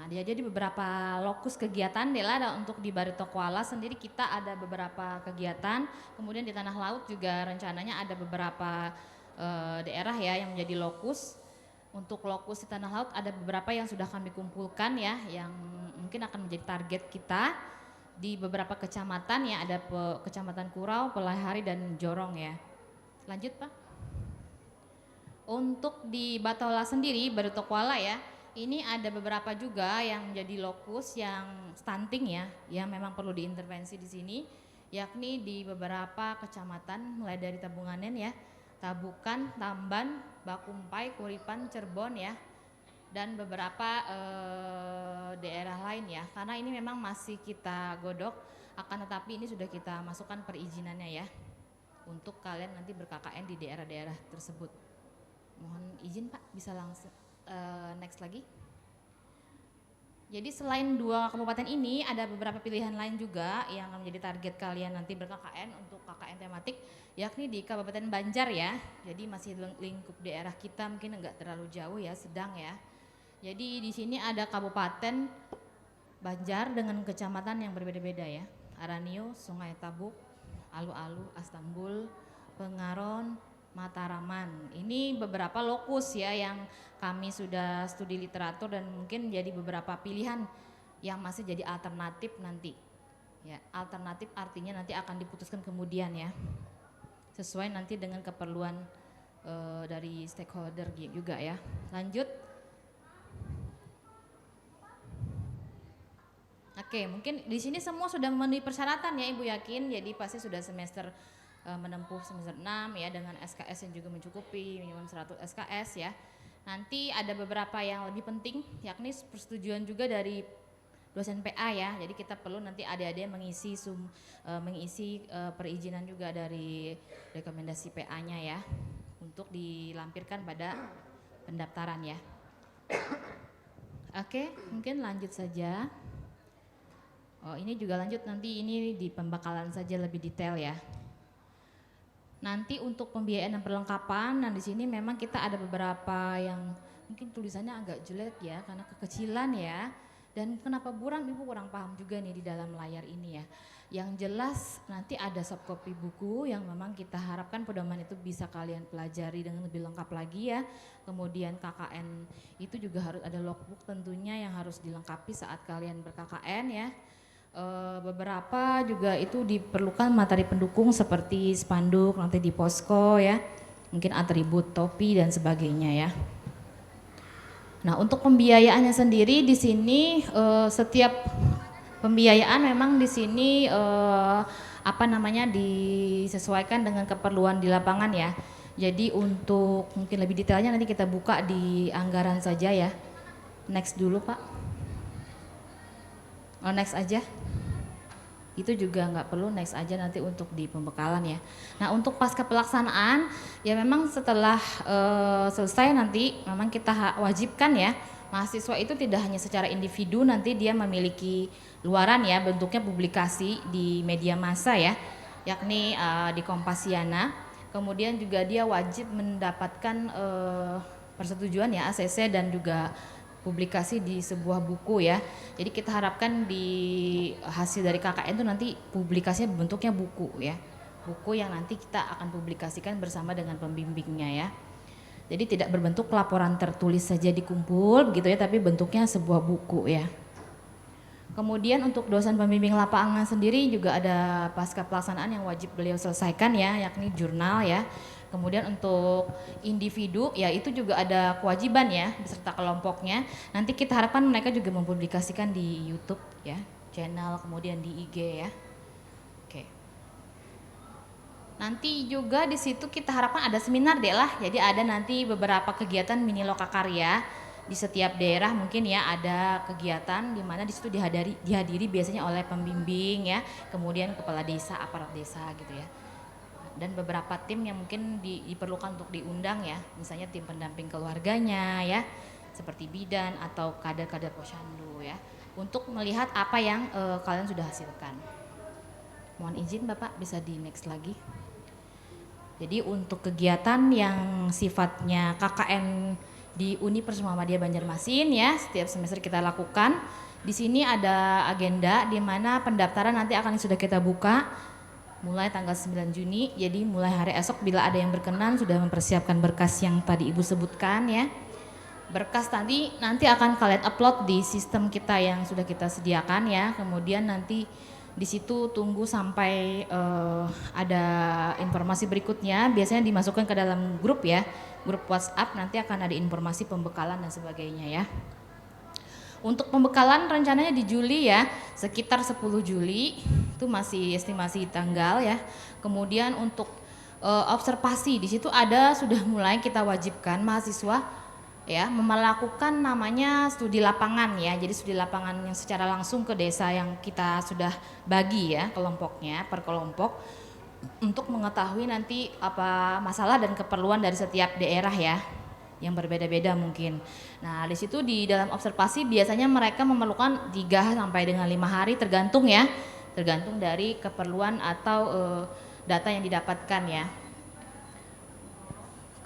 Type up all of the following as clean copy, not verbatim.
dia jadi beberapa lokus kegiatan Dela untuk di Barito Kuala sendiri kita ada beberapa kegiatan. Kemudian di Tanah Laut juga rencananya ada beberapa daerah ya yang menjadi lokus. Untuk lokus di Tanah Laut ada beberapa yang sudah kami kumpulkan ya, yang mungkin akan menjadi target kita di beberapa kecamatan ya, ada Kecamatan Kurau, Pelahari dan Jorong ya. Lanjut Pak. Untuk di Batola sendiri, Barito Kuala ya, ini ada beberapa juga yang menjadi lokus yang stunting ya, yang memang perlu diintervensi di sini, yakni di beberapa kecamatan mulai dari Tabunganen ya, Tabukan, Tamban, Bakumpai, Kuripan, Cirebon ya, dan beberapa daerah lain ya. Karena ini memang masih kita godok, akan tetapi ini sudah kita masukkan perizinannya ya, untuk kalian nanti ber-KKN di daerah-daerah tersebut. Mohon izin Pak, bisa langsung next lagi. Jadi selain 2 kabupaten ini ada beberapa pilihan lain juga yang menjadi target kalian nanti ber-KKN untuk KKN tematik, yakni di Kabupaten Banjar ya. Jadi masih lingkup daerah kita, mungkin enggak terlalu jauh ya, sedang ya. Jadi di sini ada Kabupaten Banjar dengan kecamatan yang berbeda-beda ya. Aranio, Sungai Tabuk, Alu-Alu, Astambul, Pengaron, Mataraman. Ini beberapa lokus ya yang kami sudah studi literatur dan mungkin jadi beberapa pilihan yang masih jadi alternatif nanti. Ya, alternatif artinya nanti akan diputuskan kemudian ya. Sesuai nanti dengan keperluan dari stakeholder juga ya. Lanjut. Oke, mungkin di sini semua sudah memenuhi persyaratan ya Ibu yakin. Jadi pasti sudah semester menempuh semester 6 ya dengan SKS yang juga mencukupi minimum 100 SKS ya. Nanti ada beberapa yang lebih penting yakni persetujuan juga dari dosen PA ya. Jadi kita perlu nanti adik-adik mengisi perizinan juga dari rekomendasi PA-nya ya untuk dilampirkan pada pendaftaran ya. Oke, mungkin lanjut saja. Oh, ini juga lanjut nanti ini di pembekalan saja lebih detail ya. Nanti untuk pembiayaan dan perlengkapan, nah di sini memang kita ada beberapa yang mungkin tulisannya agak jelek ya karena kekecilan ya. Dan kenapa buram, Ibu kurang paham juga nih di dalam layar ini ya. Yang jelas nanti ada soft copy buku yang memang kita harapkan pedoman itu bisa kalian pelajari dengan lebih lengkap lagi ya. Kemudian KKN itu juga harus ada logbook tentunya yang harus dilengkapi saat kalian ber-KKN ya. Beberapa juga itu diperlukan materi pendukung seperti spanduk nanti di posko ya, mungkin atribut topi dan sebagainya ya. Nah untuk pembiayaannya sendiri di sini setiap pembiayaan memang di sini disesuaikan dengan keperluan di lapangan ya. Jadi untuk mungkin lebih detailnya nanti kita buka di anggaran saja ya. Next dulu Pak. Oh next aja. Itu juga nggak perlu, next aja nanti untuk di pembekalan ya. Nah untuk pasca pelaksanaan ya memang setelah selesai nanti memang kita wajibkan ya mahasiswa itu tidak hanya secara individu, nanti dia memiliki luaran ya bentuknya publikasi di media massa ya, yakni di Kompasiana. Kemudian juga dia wajib mendapatkan persetujuan ya ACC dan juga publikasi di sebuah buku ya. Jadi kita harapkan di hasil dari KKN itu nanti publikasinya bentuknya buku ya. Buku yang nanti kita akan publikasikan bersama dengan pembimbingnya ya. Jadi tidak berbentuk laporan tertulis saja dikumpul gitu ya, tapi bentuknya sebuah buku ya. Kemudian untuk dosen pembimbing lapangan sendiri juga ada pasca pelaksanaan yang wajib beliau selesaikan ya, yakni jurnal ya. Kemudian untuk individu ya itu juga ada kewajiban ya beserta kelompoknya. Nanti kita harapkan mereka juga mempublikasikan di YouTube ya, channel kemudian di IG ya. Oke. Nanti juga di situ kita harapkan ada seminar deh lah. Jadi ada nanti beberapa kegiatan mini lokakarya di setiap daerah mungkin ya ada kegiatan di mana di situ dihadiri biasanya oleh pembimbing ya, kemudian kepala desa, aparat desa gitu ya. Dan beberapa tim yang mungkin diperlukan untuk diundang ya, misalnya tim pendamping keluarganya ya, seperti bidan atau kader-kader posyandu ya, untuk melihat apa yang kalian sudah hasilkan. Mohon izin Bapak bisa di next lagi. Jadi untuk kegiatan yang sifatnya KKN di Universitas Muhammadiyah Banjarmasin ya. Setiap semester kita lakukan. Di sini ada agenda di mana pendaftaran nanti akan sudah kita buka mulai tanggal 9 Juni. Jadi mulai hari esok bila ada yang berkenan sudah mempersiapkan berkas yang tadi Ibu sebutkan ya. Berkas tadi nanti akan kalian upload di sistem kita yang sudah kita sediakan ya. Kemudian nanti di situ tunggu sampai ada informasi berikutnya. Biasanya dimasukkan ke dalam grup ya, grup WhatsApp. Nanti akan ada informasi pembekalan dan sebagainya ya. Untuk pembekalan rencananya di Juli ya, sekitar 10 Juli itu masih estimasi tanggal ya. Kemudian untuk observasi di situ ada sudah mulai kita wajibkan mahasiswa ya melakukan namanya studi lapangan ya. Jadi studi lapangan yang secara langsung ke desa yang kita sudah bagi ya kelompoknya per kelompok untuk mengetahui nanti apa masalah dan keperluan dari setiap daerah ya yang berbeda-beda mungkin. Nah di situ di dalam observasi biasanya mereka memerlukan 3 sampai dengan 5 hari tergantung ya, tergantung dari keperluan atau data yang didapatkan ya.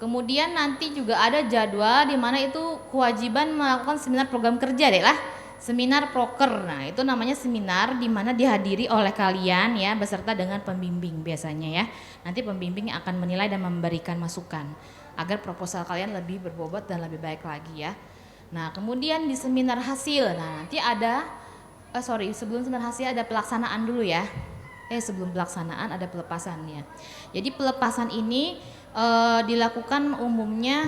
Kemudian nanti juga ada jadwal di mana itu kewajiban melakukan seminar program kerja deh lah, seminar proker. Nah itu namanya seminar di mana dihadiri oleh kalian ya beserta dengan pembimbing biasanya ya. Nanti pembimbing akan menilai dan memberikan masukan agar proposal kalian lebih berbobot dan lebih baik lagi ya. Nah kemudian di seminar hasil, nah nanti ada, sebelum seminar hasil ada pelaksanaan dulu ya. Sebelum pelaksanaan ada pelepasan ya. Jadi pelepasan ini dilakukan umumnya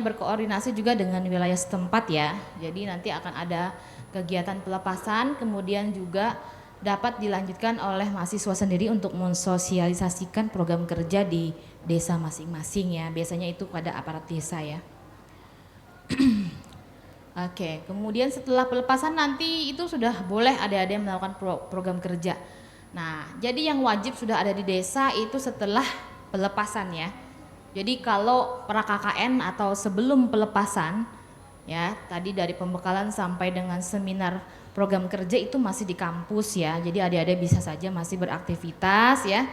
berkoordinasi juga dengan wilayah setempat ya. Jadi nanti akan ada kegiatan pelepasan, kemudian juga dapat dilanjutkan oleh mahasiswa sendiri untuk mensosialisasikan program kerja di desa masing-masing ya. Biasanya itu pada aparat desa ya. Oke, kemudian setelah pelepasan nanti itu sudah boleh adik-adik melakukan program kerja. Nah, jadi yang wajib sudah ada di desa itu setelah pelepasan ya. Jadi kalau pra KKN atau sebelum pelepasan ya, tadi dari pembekalan sampai dengan seminar program kerja itu masih di kampus ya. Jadi adik-adik bisa saja masih beraktivitas ya.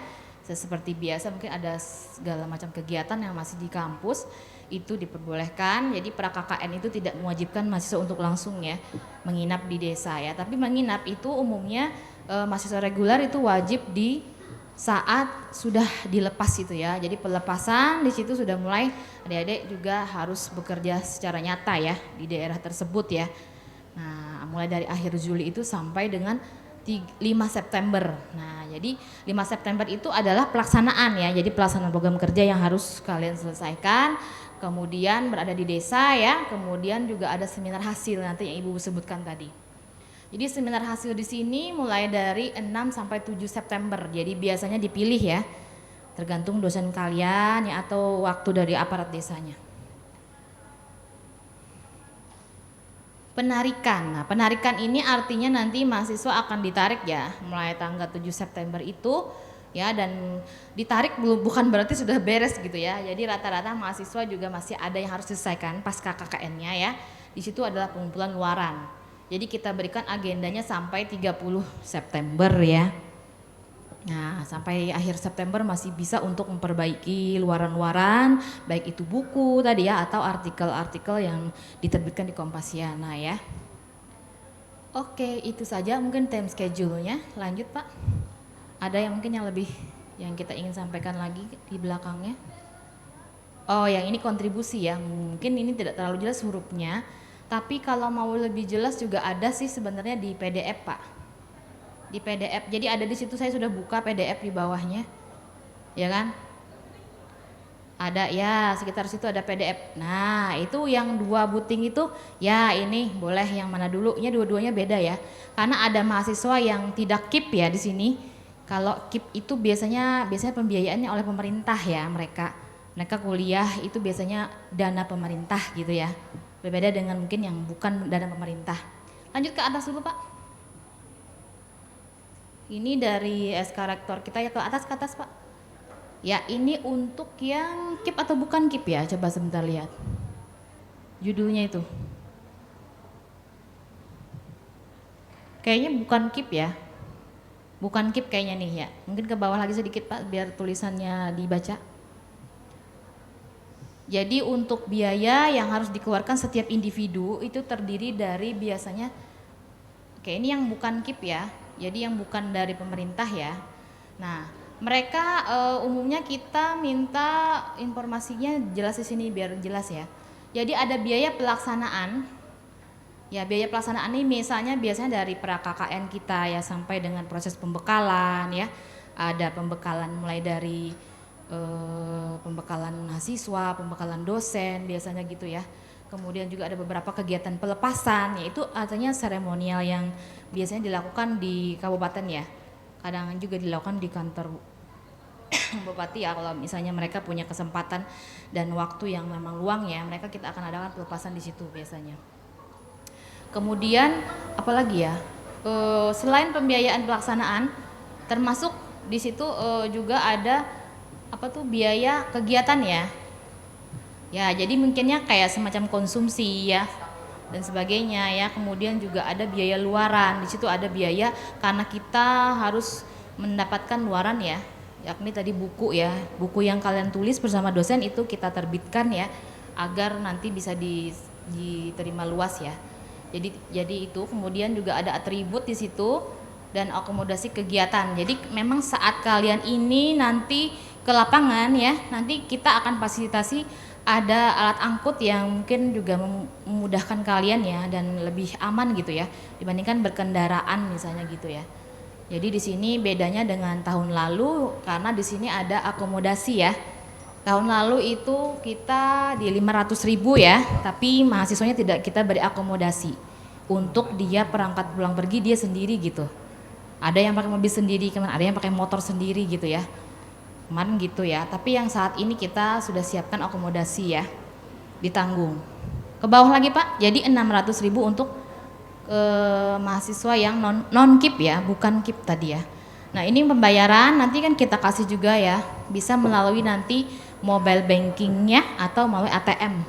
Seperti biasa mungkin ada segala macam kegiatan yang masih di kampus itu diperbolehkan. Jadi pra KKN itu tidak mewajibkan mahasiswa untuk langsung ya menginap di desa ya. Tapi menginap itu umumnya mahasiswa reguler itu wajib di saat sudah dilepas itu ya. Jadi pelepasan di situ sudah mulai adik-adik juga harus bekerja secara nyata ya di daerah tersebut ya. Nah, mulai dari akhir Juli itu sampai dengan 5 September. Nah, jadi 5 September itu adalah pelaksanaan ya. Jadi pelaksanaan program kerja yang harus kalian selesaikan. Kemudian berada di desa ya. Kemudian juga ada seminar hasil nanti yang Ibu sebutkan tadi. Jadi seminar hasil di sini mulai dari 6 sampai 7 September. Jadi biasanya dipilih ya. Tergantung dosen kalian ya atau waktu dari aparat desanya. Penarikan. Nah, penarikan ini artinya nanti mahasiswa akan ditarik ya mulai tanggal 7 September itu ya, dan ditarik bukan berarti sudah beres gitu ya. Jadi rata-rata mahasiswa juga masih ada yang harus diselesaikan pasca KKN-nya ya. Di situ adalah pengumpulan luaran. Jadi kita berikan agendanya sampai 30 September ya. Nah, sampai akhir September masih bisa untuk memperbaiki luaran-luaran, baik itu buku tadi ya atau artikel-artikel yang diterbitkan di Kompasiana ya. Oke, itu saja mungkin time schedule-nya. Lanjut Pak. Ada yang mungkin yang lebih yang kita ingin sampaikan lagi di belakangnya? Oh, yang ini kontribusi ya. Mungkin ini tidak terlalu jelas hurufnya, tapi kalau mau lebih jelas juga ada sih sebenarnya di PDF Pak. Di PDF. Jadi ada di situ saya sudah buka PDF di bawahnya. Ya kan? Ada ya, sekitar situ ada PDF. Nah, itu yang 2 buting itu ya ini boleh yang mana dulu? Ini dua-duanya beda ya. Karena ada mahasiswa yang tidak KIP ya di sini. Kalau KIP itu biasanya pembiayaannya oleh pemerintah ya mereka. Mereka kuliah itu biasanya dana pemerintah gitu ya. Berbeda dengan mungkin yang bukan dana pemerintah. Lanjut ke atas dulu Pak. Ini dari SK Rektor kita ya, ke atas Pak. Ya ini untuk yang KIP atau bukan KIP ya, coba sebentar lihat judulnya itu. Kayaknya bukan KIP ya, bukan KIP kayaknya nih ya. Mungkin ke bawah lagi sedikit Pak biar tulisannya dibaca. Jadi untuk biaya yang harus dikeluarkan setiap individu itu terdiri dari biasanya, oke ini yang bukan KIP ya, jadi yang bukan dari pemerintah ya. Nah mereka umumnya kita minta informasinya jelas di sini biar jelas ya. Jadi ada biaya pelaksanaan, ya biaya pelaksanaan ini misalnya biasanya dari pra KKN kita ya sampai dengan proses pembekalan ya. Ada pembekalan mulai dari pembekalan mahasiswa, pembekalan dosen biasanya gitu ya. Kemudian juga ada beberapa kegiatan pelepasan, yaitu artinya seremonial yang biasanya dilakukan di kabupaten ya. Kadang juga dilakukan di kantor bupati ya, kalau misalnya mereka punya kesempatan dan waktu yang memang luang ya, mereka kita akan adakan pelepasan di situ biasanya. Kemudian apalagi ya? Selain pembiayaan pelaksanaan, termasuk di situ juga ada apa tuh biaya kegiatan ya. Ya, jadi mungkinnya kayak semacam konsumsi ya dan sebagainya ya. Kemudian juga ada biaya luaran. Di situ ada biaya karena kita harus mendapatkan luaran ya. Yakni tadi buku ya. Buku yang kalian tulis bersama dosen itu kita terbitkan ya agar nanti bisa diterima luas ya. Jadi itu kemudian juga ada atribut di situ dan akomodasi kegiatan. Jadi memang saat kalian ini nanti ke lapangan ya, nanti kita akan fasilitasi ada alat angkut yang mungkin juga memudahkan kalian ya dan lebih aman gitu ya dibandingkan berkendaraan misalnya gitu ya. Jadi di sini bedanya dengan tahun lalu karena di sini ada akomodasi ya. Tahun lalu itu kita di 500.000 ya, tapi mahasiswanya tidak kita beri akomodasi untuk dia perangkat pulang pergi dia sendiri gitu. Ada yang pakai mobil sendiri, ada yang pakai motor sendiri gitu ya. Kemarin gitu ya, tapi yang saat ini kita sudah siapkan akomodasi ya, ditanggung. Ke bawah lagi Pak, jadi 600.000 untuk mahasiswa yang non KIP ya, bukan KIP tadi ya. Nah ini pembayaran nanti kan kita kasih juga ya, bisa melalui nanti mobile bankingnya atau melalui ATM,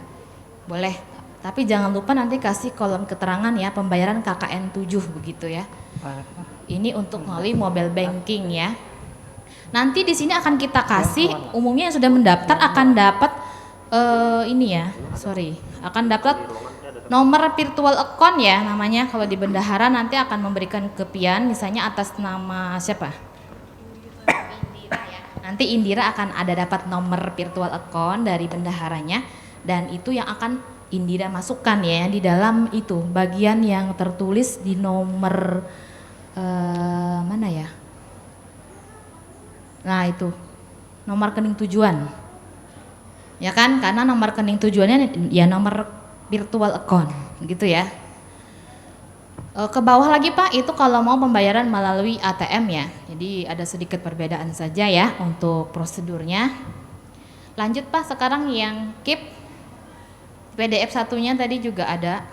boleh. Tapi jangan lupa nanti kasih kolom keterangan ya, pembayaran KKN 7 begitu ya. Ini untuk melalui mobile banking ya. Nanti di sini akan kita kasih, umumnya yang sudah mendaftar akan dapat akan dapat nomor virtual account ya namanya. Kalau di bendahara nanti akan memberikan ke Pian, misalnya atas nama siapa? Indira ya. Nanti Indira akan ada dapat nomor virtual account dari bendaharanya dan itu yang akan Indira masukkan ya di dalam itu bagian yang tertulis di nomor mana ya? Nah itu nomor rekening tujuan ya kan, karena nomor rekening tujuannya ya nomor virtual account gitu ya. Ke bawah lagi Pak, itu kalau mau pembayaran melalui ATM ya, jadi ada sedikit perbedaan saja ya untuk prosedurnya. Lanjut Pak, sekarang yang KIP PDF satunya tadi juga ada.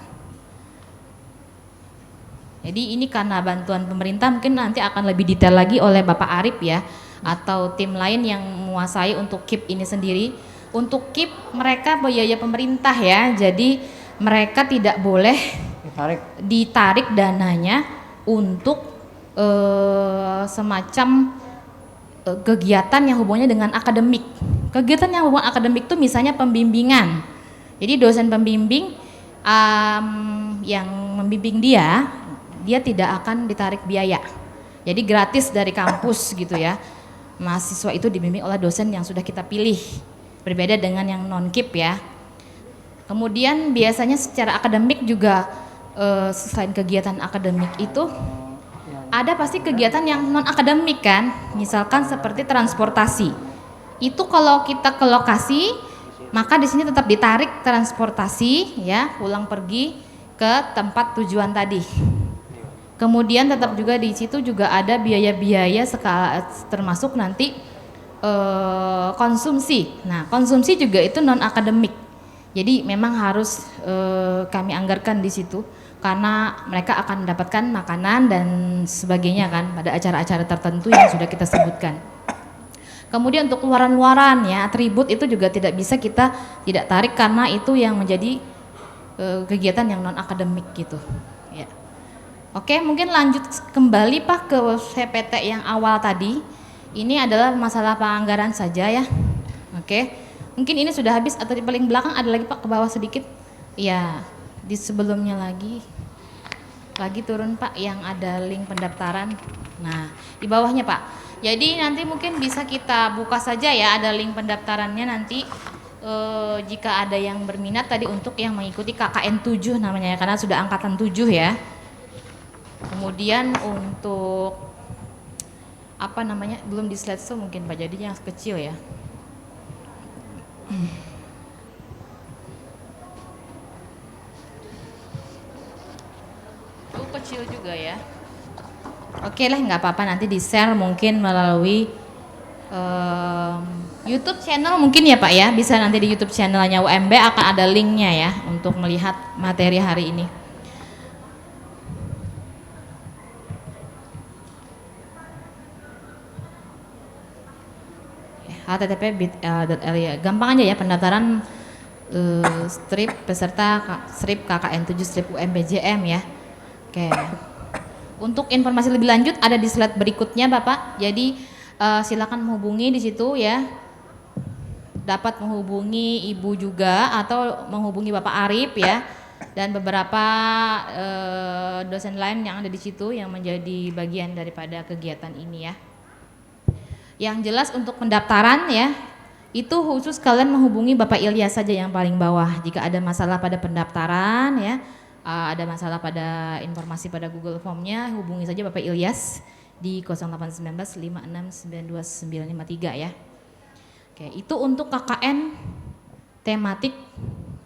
Jadi ini karena bantuan pemerintah mungkin nanti akan lebih detail lagi oleh Bapak Arif ya, atau tim lain yang menguasai untuk KIP ini sendiri. Untuk KIP mereka biaya pemerintah ya, jadi mereka tidak boleh ditarik dananya untuk semacam kegiatan yang hubungannya dengan akademik. Kegiatan yang hubungan akademik itu misalnya pembimbingan. Jadi dosen pembimbing yang membimbing dia tidak akan ditarik biaya. Jadi gratis dari kampus gitu ya. Mahasiswa itu dibimbing oleh dosen yang sudah kita pilih, berbeda dengan yang non KIP ya. Kemudian biasanya secara akademik juga selain kegiatan akademik itu ada pasti kegiatan yang non akademik kan, misalkan seperti transportasi. Itu kalau kita ke lokasi maka di sini tetap ditarik transportasi ya, pulang pergi ke tempat tujuan tadi. Kemudian tetap juga di situ juga ada biaya-biaya termasuk nanti konsumsi. Nah, konsumsi juga itu non akademik. Jadi memang harus kami anggarkan di situ karena mereka akan mendapatkan makanan dan sebagainya kan pada acara-acara tertentu yang sudah kita sebutkan. Kemudian untuk luaran-luaran ya, atribut itu juga tidak bisa kita tidak tarik karena itu yang menjadi kegiatan yang non akademik gitu. Ya. Oke, mungkin lanjut kembali Pak ke CPT yang awal tadi. Ini adalah masalah penganggaran saja ya. Oke. Mungkin ini sudah habis atau di paling belakang ada lagi Pak, ke bawah sedikit. Ya, di sebelumnya lagi turun Pak yang ada link pendaftaran. Nah, di bawahnya Pak. Jadi nanti mungkin bisa kita buka saja ya, ada link pendaftarannya nanti jika ada yang berminat tadi untuk yang mengikuti KKN 7 namanya ya, karena sudah angkatan 7 ya. Kemudian untuk apa namanya, belum di slide show mungkin Pak, jadinya kecil ya. Kecil juga ya. Oke lah, nggak apa-apa, nanti di share mungkin melalui YouTube channel mungkin ya Pak ya, bisa nanti di YouTube channelnya UMB akan ada linknya ya untuk melihat materi hari ini. http://bit.ly ya, gampang aja ya pendaftaran strip peserta strip KKN 7 strip UMBJM ya. Oke. Untuk informasi lebih lanjut ada di slide berikutnya Bapak. Jadi silakan menghubungi di situ ya. Dapat menghubungi Ibu juga atau menghubungi Bapak Arif ya. Dan beberapa dosen lain yang ada di situ yang menjadi bagian daripada kegiatan ini ya. Yang jelas untuk pendaftaran ya, itu khusus kalian menghubungi Bapak Ilyas saja yang paling bawah. Jika ada masalah pada pendaftaran ya, ada masalah pada informasi pada Google Formnya, hubungi saja Bapak Ilyas di 0819 5692953 ya. Oke, itu untuk KKN tematik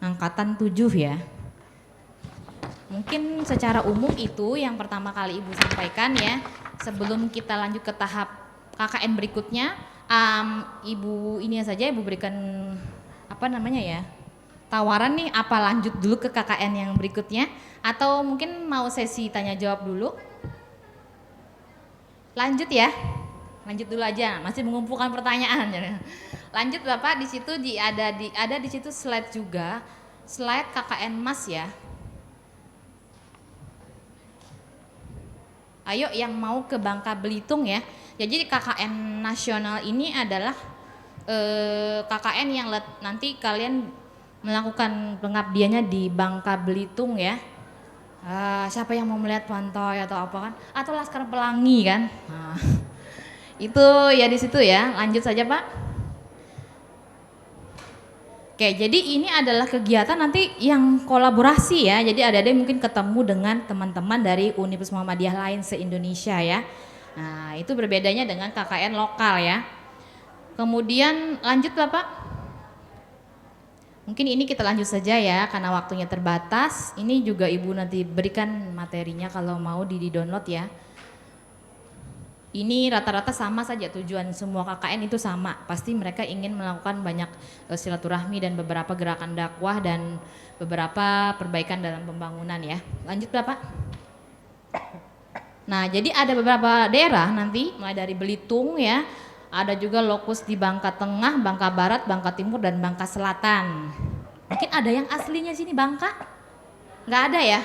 angkatan 7 ya. Mungkin secara umum itu yang pertama kali Ibu sampaikan ya. Sebelum kita lanjut ke tahap KKN berikutnya, Ibu ini saja Ibu berikan apa namanya ya, tawaran nih, apa lanjut dulu ke KKN yang berikutnya atau mungkin mau sesi tanya jawab dulu? Lanjut ya, lanjut dulu aja, masih mengumpulkan pertanyaan. Lanjut Bapak, di situ ada di situ slide juga, slide KKN Mas ya. Ayo yang mau ke Bangka Belitung ya. Jadi KKN nasional ini adalah KKN yang nanti kalian melakukan pengabdiannya di Bangka Belitung ya. Siapa yang mau melihat pantai atau apa kan? Atau Laskar Pelangi kan? Nah, itu ya di situ ya. Lanjut saja Pak. Oke, jadi ini adalah kegiatan nanti yang kolaborasi ya. Jadi ada mungkin ketemu dengan teman-teman dari Universitas Muhammadiyah lain se-Indonesia ya. Nah, itu berbedanya dengan KKN lokal ya. Kemudian lanjut Bapak. Mungkin ini kita lanjut saja ya karena waktunya terbatas. Ini juga Ibu nanti berikan materinya kalau mau di-download ya. Ini rata-rata sama saja, tujuan semua KKN itu sama. Pasti mereka ingin melakukan banyak silaturahmi dan beberapa gerakan dakwah dan beberapa perbaikan dalam pembangunan ya. Lanjut Bapak. Nah, jadi ada beberapa daerah nanti mulai dari Belitung ya, ada juga lokus di Bangka Tengah, Bangka Barat, Bangka Timur dan Bangka Selatan. Mungkin ada yang aslinya sini Bangka? Nggak ada ya?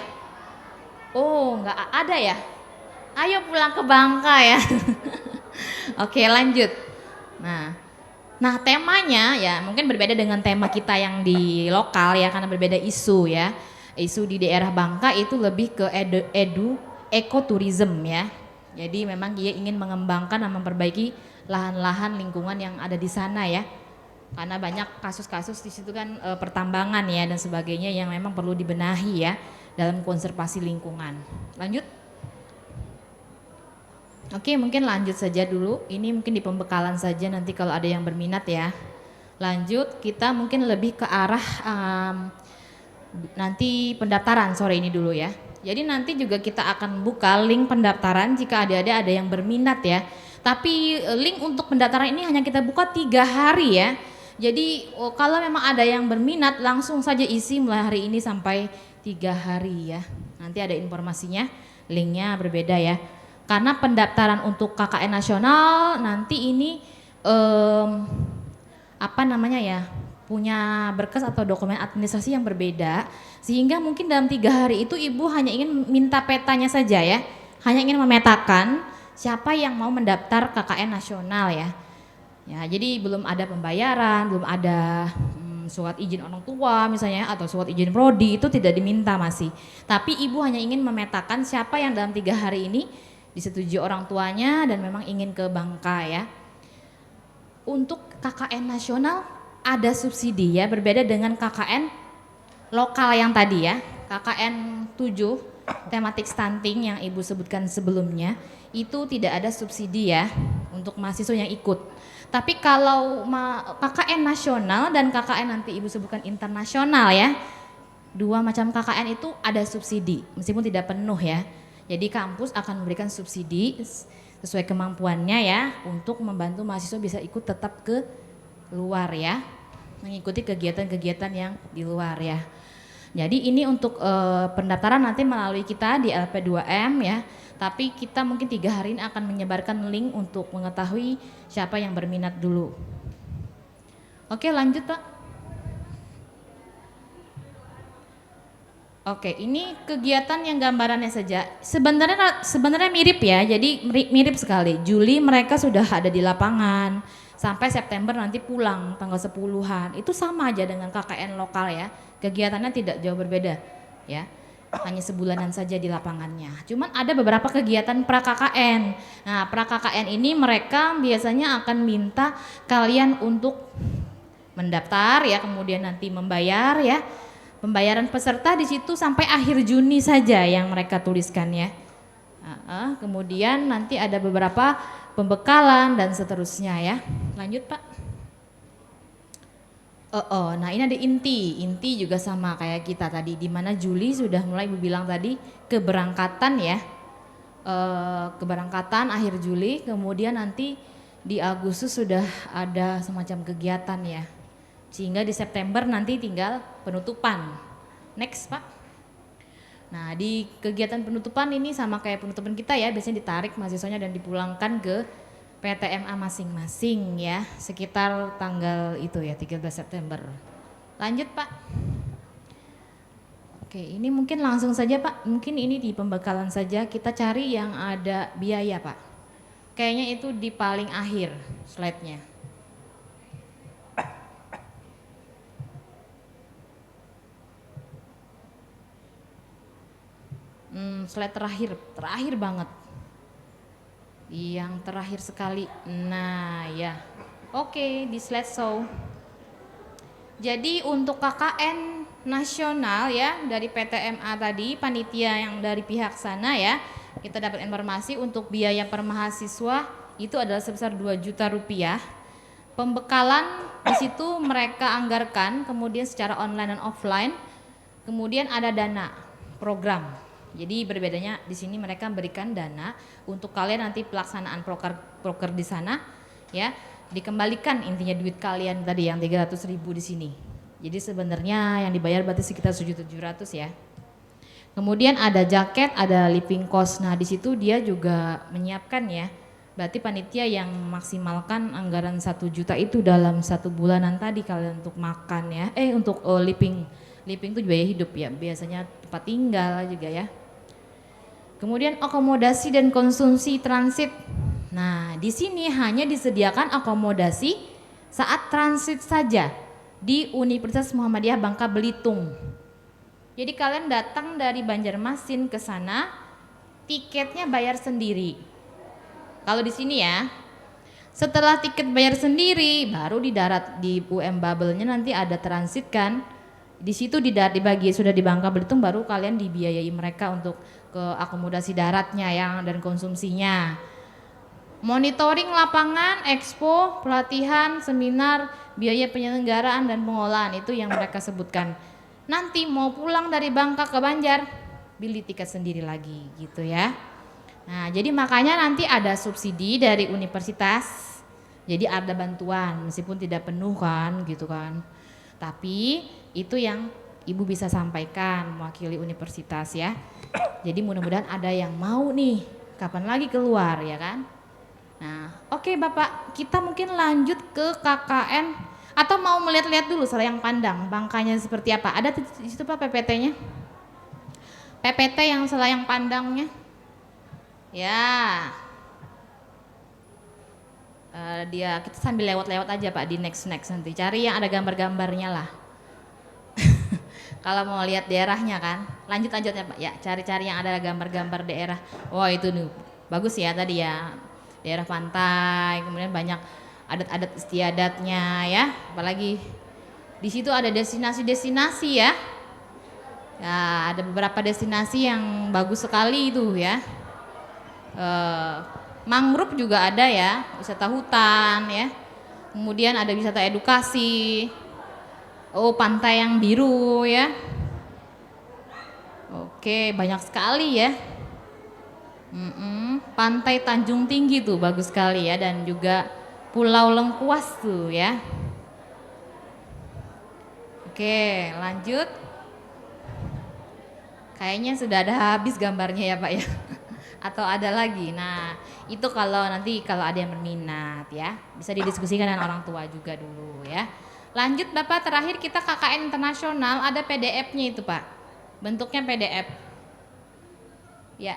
Oh, nggak ada ya? Ayo pulang ke Bangka ya. Oke, lanjut. Nah temanya ya mungkin berbeda dengan tema kita yang di lokal ya karena berbeda isu ya. Isu di daerah Bangka itu lebih ke ekoturism ya. Jadi memang dia ingin mengembangkan dan memperbaiki lahan-lahan lingkungan yang ada di sana ya. Karena banyak kasus-kasus di situ kan pertambangan ya dan sebagainya yang memang perlu dibenahi ya dalam konservasi lingkungan. Lanjut. Oke, mungkin lanjut saja dulu. Ini mungkin di pembekalan saja nanti kalau ada yang berminat ya. Lanjut, kita mungkin lebih ke arah nanti pendaftaran sore ini dulu ya. Jadi nanti juga kita akan buka link pendaftaran jika adik-adik ada yang berminat ya. Tapi link untuk pendaftaran ini hanya kita buka 3 hari ya. Jadi kalau memang ada yang berminat langsung saja isi mulai hari ini sampai 3 hari ya. Nanti ada informasinya, linknya berbeda ya. Karena pendaftaran untuk KKN nasional nanti ini apa namanya ya, punya berkas atau dokumen administrasi yang berbeda, sehingga mungkin dalam 3 hari itu Ibu hanya ingin minta petanya saja ya, hanya ingin memetakan siapa yang mau mendaftar KKN nasional ya. Ya, jadi belum ada pembayaran, belum ada surat izin orang tua misalnya atau surat izin prodi itu tidak diminta masih. Tapi ibu hanya ingin memetakan siapa yang dalam 3 hari ini disetujui orang tuanya dan memang ingin ke Bangka ya. Untuk KKN nasional ada subsidi ya, berbeda dengan KKN lokal yang tadi ya. KKN 7 tematik stunting yang ibu sebutkan sebelumnya itu tidak ada subsidi ya untuk mahasiswa yang ikut. Tapi kalau KKN nasional dan KKN nanti ibu sebutkan internasional ya, dua macam KKN itu ada subsidi meskipun tidak penuh ya. Jadi kampus akan memberikan subsidi sesuai kemampuannya ya untuk membantu mahasiswa bisa ikut tetap ke luar ya, mengikuti kegiatan-kegiatan yang di luar ya. Jadi ini untuk pendaftaran nanti melalui kita di LP2M ya. Tapi kita mungkin 3 hari ini akan menyebarkan link untuk mengetahui siapa yang berminat dulu. Oke, lanjut Pak. Oke, ini kegiatan yang gambarannya saja. Sebenarnya mirip ya. Jadi mirip sekali. Juli mereka sudah ada di lapangan. Sampai September nanti pulang tanggal 10-an. Itu sama aja dengan KKN lokal ya. Kegiatannya tidak jauh berbeda ya. Hanya sebulanan saja di lapangannya. Cuman ada beberapa kegiatan pra-KKN. Nah, pra-KKN ini mereka biasanya akan minta kalian untuk mendaftar ya, kemudian nanti membayar ya. Pembayaran peserta di situ sampai akhir Juni saja yang mereka tuliskan ya. Kemudian nanti ada beberapa pembekalan dan seterusnya ya. Lanjut Pak. Nah ini ada inti juga sama kayak kita tadi, di mana Juli sudah mulai Ibu bilang tadi keberangkatan ya, keberangkatan akhir Juli, kemudian nanti di Agustus sudah ada semacam kegiatan ya, sehingga di September nanti tinggal penutupan. Next Pak. Nah di kegiatan penutupan ini sama kayak penutupan kita ya, biasanya ditarik mahasiswanya dan dipulangkan ke PTMA masing-masing ya, sekitar tanggal itu ya 13 September. Lanjut Pak. Oke, ini mungkin langsung saja Pak, mungkin ini di pembekalan saja, kita cari yang ada biaya Pak. Kayaknya itu di paling akhir slide-nya. Slide terakhir banget. Yang terakhir sekali. Nah ya. Oke, di slide show. Jadi untuk KKN nasional ya dari PTMA tadi, panitia yang dari pihak sana ya, kita dapat informasi untuk biaya per mahasiswa itu adalah sebesar 2 juta rupiah. Pembekalan di situ mereka anggarkan kemudian secara online dan offline. Kemudian ada dana program. Jadi berbedanya di sini mereka berikan dana untuk kalian nanti pelaksanaan proker di sana ya, dikembalikan intinya duit kalian tadi yang 300.000 di sini. Jadi sebenarnya yang dibayar berarti sekitar 1.700.000 ya. Kemudian ada jaket, ada living cost. Nah, di situ dia juga menyiapkan ya. Berarti panitia yang maksimalkan anggaran 1 juta itu dalam 1 bulanan tadi kalian untuk makan ya. Untuk living itu biaya hidup ya. Biasanya tempat tinggal juga ya. Kemudian akomodasi dan konsumsi transit. Nah, di sini hanya disediakan akomodasi saat transit saja di Universitas Muhammadiyah Bangka Belitung. Jadi kalian datang dari Banjarmasin ke sana, tiketnya bayar sendiri. Kalau di sini ya, setelah tiket bayar sendiri, baru di darat di UM Bubble-nya nanti ada transit kan. Di situ dibagi sudah di Bangka Belitung, baru kalian dibiayai mereka untuk ke akomodasi daratnya yang dan konsumsinya. Monitoring lapangan, expo, pelatihan, seminar, biaya penyelenggaraan dan pengolahan itu yang mereka sebutkan. Nanti mau pulang dari Bangka ke Banjar, beli tiket sendiri lagi gitu ya. Nah, jadi makanya nanti ada subsidi dari universitas. Jadi ada bantuan meskipun tidak penuh kan gitu kan. Tapi itu yang Ibu bisa sampaikan mewakili universitas ya. Jadi mudah-mudahan ada yang mau nih kapan lagi keluar ya kan. Nah oke Bapak, kita mungkin lanjut ke KKN atau mau melihat-lihat dulu selayang pandang Bangkanya seperti apa. Ada di situ Pak PPT-nya, PPT yang selayang pandangnya ya. Dia kita sambil lewat-lewat aja Pak di next nanti cari yang ada gambar-gambarnya lah. Kalau mau lihat daerahnya kan, lanjut ya Pak ya, cari-cari yang ada gambar-gambar daerah. Wah itu nih bagus ya tadi ya, daerah pantai, kemudian banyak adat-adat istiadatnya ya, apalagi di situ ada destinasi-destinasi ya. Ya ada beberapa destinasi yang bagus sekali itu ya. Mangrove juga ada ya, wisata hutan ya. Kemudian ada wisata edukasi. Oh, pantai yang biru ya. Oke, banyak sekali ya. Pantai Tanjung Tinggi tuh bagus sekali ya, dan juga Pulau Lengkuas tuh ya. Oke, lanjut. Kayaknya sudah ada habis gambarnya ya Pak ya. Atau ada lagi. Nah, itu kalau nanti kalau ada yang berminat ya, bisa didiskusikan dengan orang tua juga dulu ya. Lanjut Bapak, terakhir kita KKN internasional, ada PDF-nya itu Pak. Bentuknya PDF. Ya.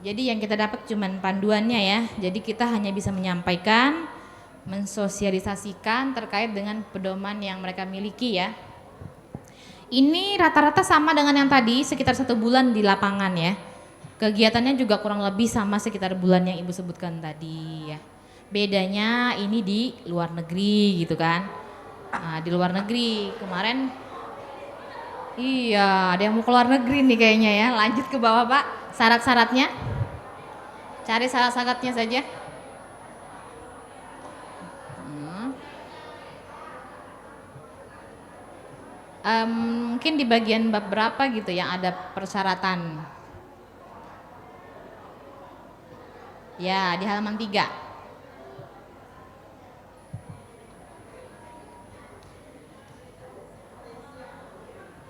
Jadi yang kita dapat cuman panduannya ya. Jadi kita hanya bisa menyampaikan, mensosialisasikan terkait dengan pedoman yang mereka miliki ya. Ini rata-rata sama dengan yang tadi, sekitar 1 bulan di lapangan ya. Kegiatannya juga kurang lebih sama sekitar bulan yang Ibu sebutkan tadi ya. Bedanya ini di luar negeri gitu kan. Nah, di luar negeri kemarin, iya ada yang mau ke luar negeri nih kayaknya ya. Lanjut ke bawah Pak, syarat-syaratnya. Cari syarat-syaratnya saja. Mungkin di bagian bab berapa gitu yang ada persyaratan. Ya, di halaman 3.